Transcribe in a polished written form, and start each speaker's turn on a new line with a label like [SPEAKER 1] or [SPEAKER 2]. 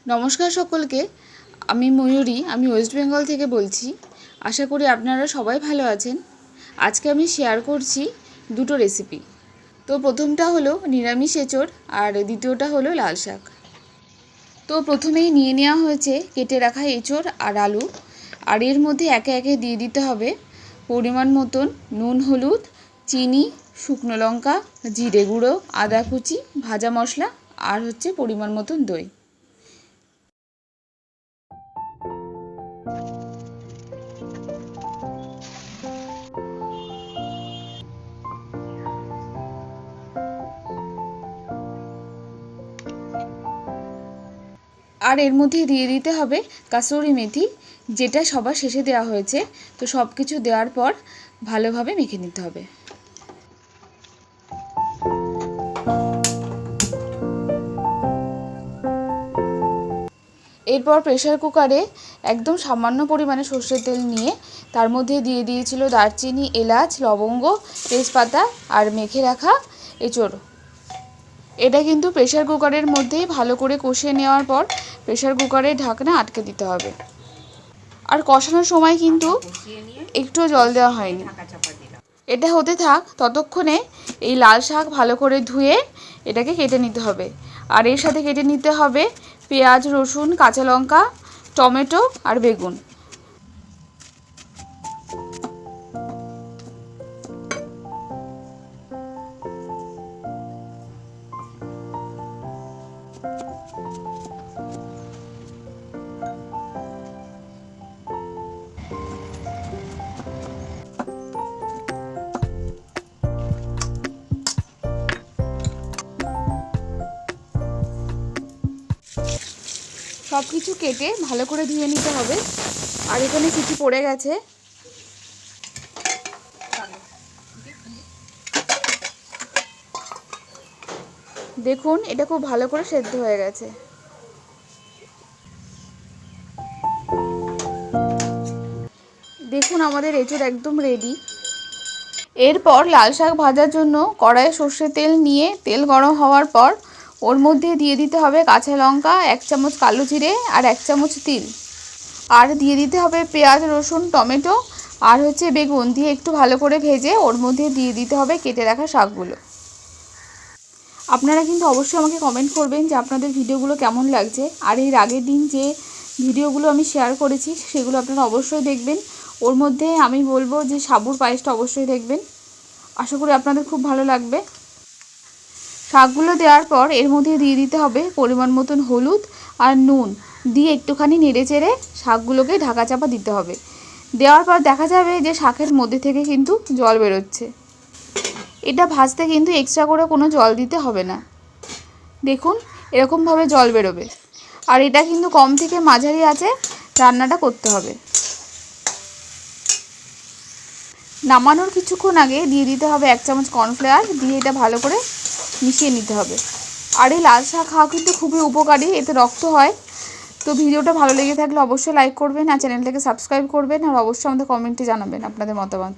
[SPEAKER 1] নমস্কার সকলকে। আমি ময়ূরী, আমি ওয়েস্ট বেঙ্গল থেকে বলছি। আশা করি আপনারা সবাই ভালো আছেন। আজকে আমি শেয়ার করছি দুটো রেসিপি। তো প্রথমটা হলো নিরামিষ এঁচোড় আর দ্বিতীয়টা হলো লাল শাক। তো প্রথমেই নিয়ে নেওয়া হয়েছে কেটে রাখা এঁচোড় আর আলু, আর এর মধ্যে একে একে দিয়ে দিতে হবে পরিমাণ মতন নুন, হলুদ, চিনি, শুকনো লঙ্কা, জিরে গুঁড়ো, আদা কুচি, ভাজা মশলা আর পরিমাণ মতন দই। আর এর মধ্যে দিয়ে দিতে হবে কাসুরি মেথি, যেটা সবার শেষে দেওয়া হয়েছে। তো সব কিছু দেওয়ার পর ভালোভাবে মেখে নিতে হবে। এরপর প্রেসার কুকারে একদম সামান্য পরিমাণে সর্ষের তেল নিয়ে তার মধ্যে দিয়ে দিয়েছিল দারচিনি, এলাচ, লবঙ্গ, তেজপাতা আর মেখে রাখা এঁচোড়। এটা কিন্তু প্রেসার কুকারের মধ্যেই ভালো করে কষিয়ে নেওয়ার পর প্রেসার কুকারের ঢাকনা আটকে দিতে হবে। আর কষানোর সময় কিন্তু একটু জল দেওয়া হয়নি। এটা হতে থাক, ততক্ষণে এই লাল শাক ভালো করে ধুয়ে এটাকে কেটে নিতে হবে। আর এর সাথে কেটে নিতে হবে পেঁয়াজ, রসুন, কাঁচা লঙ্কা, টমেটো আর বেগুন। সব কিছু কেটে ভালো করে ধুয়ে নিতে হবে। আর এখানে কিছু পড়ে গেছে, দেখুন এটা খুব ভালো করে সেদ্ধ হয়ে গেছে। দেখুন আমাদের এঁচোড় একদম রেডি। এরপর লাল শাক ভাজার জন্য কড়াইয়ে সর্ষের তেল নিয়ে তেল গরম হওয়ার পর ওর মধ্যে দিয়ে দিতে হবে কাঁচা লঙ্কা, 1 চামচ কালো জিরে আর 1 চামচ তিল। আর দিয়ে দিতে হবে পেঁয়াজ, রসুন, টমেটো আর বেগুন দিয়ে একটু ভালো করে ভেজে ওর মধ্যে দিয়ে দিতে হবে কেটে রাখা শাকগুলো। আপনারা কিন্তু অবশ্যই আমাকে কমেন্ট করবেন যে আপনাদের ভিডিওগুলো কেমন লাগছে। আর এর আগের দিন যে ভিডিওগুলো আমি শেয়ার করেছি সেগুলো আপনারা অবশ্যই দেখবেন। ওর মধ্যে আমি বলবো যে সাবুর পায়েসটা অবশ্যই দেখবেন। আশা করি আপনাদের খুব ভালো লাগবে। শাকগুলো দেওয়ার পর এর মধ্যে দিয়ে দিতে হবে পরিমাণ মতন হলুদ আর নুন দিয়ে একটুখানি নেড়ে চেড়ে শাকগুলোকে ঢাকা চাপা দিতে হবে। দেওয়ার পর দেখা যাবে যে শাকের মধ্যে থেকে কিন্তু জল বেরোচ্ছে। এটা ভাজতে কিন্তু এক্সট্রা করে কোনো জল দিতে হবে না। দেখুন এরকমভাবে জল বেরোবে। আর এটা কিন্তু কম থেকে মাঝারি আঁচে রান্নাটা করতে হবে। নামানোর কিছুক্ষণ আগে দিয়ে দিতে হবে 1 চামচ কর্নফ্লাওয়ার, দিয়ে এটা ভালো করে মিশিয়ে নিতে হবে। আর এই লাল শাক খাওয়া কিন্তু খুবই উপকারী, এতে রক্ত হয়। তো ভিডিওটা ভালো লেগে থাকলে অবশ্যই লাইক করবেন আর চ্যানেলটাকে সাবস্ক্রাইব করবেন। আর অবশ্যই আমাদের কমেন্টে জানাবেন আপনাদের মতামত।